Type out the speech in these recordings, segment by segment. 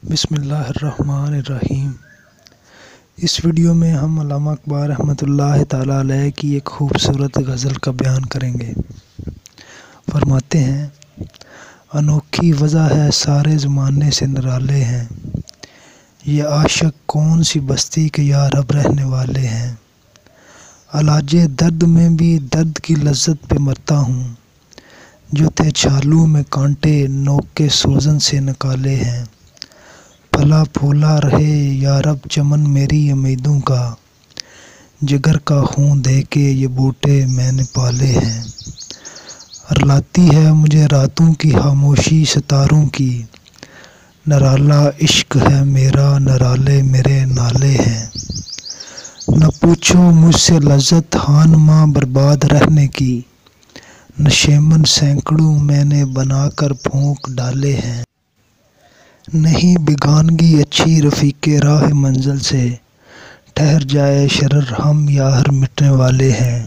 بسم اللہ الرحمن الرحیم۔ اس ویڈیو میں ہم علامہ اقبال رحمۃ اللہ تعالی علیہ کی ایک خوبصورت غزل کا بیان کریں گے۔ فرماتے ہیں: انوکھی وضع ہے سارے زمانے سے نرالے ہیں، یہ عاشق کون سی بستی کے یا رب رہنے والے ہیں۔ علاج درد میں بھی درد کی لذت پہ مرتا ہوں، جو تھے چھالوں میں کانٹے نوک کے سوزن سے نکالے ہیں۔ پھلا پھولا رہے یا رب چمن میری امیدوں کا، جگر کا خون دے کے یہ بوٹے میں نے پالے ہیں۔ رلاتی ہے مجھے راتوں کی خاموشی ستاروں کی، نرالا عشق ہے میرا نرالے میرے نالے ہیں۔ نہ پوچھو مجھ سے لذت خان ماں برباد رہنے کی، نشیمن سینکڑوں میں نے بنا کر پھونک ڈالے ہیں۔ نہیں بیگانگی اچھی رفیق راہ منزل سے، ٹھہر جائے شرر ہم یار مٹنے والے ہیں۔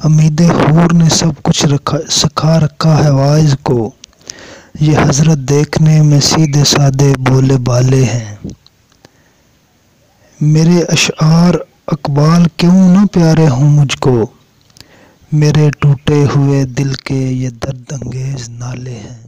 امید حور نے سب کچھ سکھا رکھا ہے واعظ کو، یہ حضرت دیکھنے میں سیدھے سادے بولے بالے ہیں۔ میرے اشعار اقبال کیوں نہ پیارے ہوں مجھ کو، میرے ٹوٹے ہوئے دل کے یہ درد انگیز نالے ہیں۔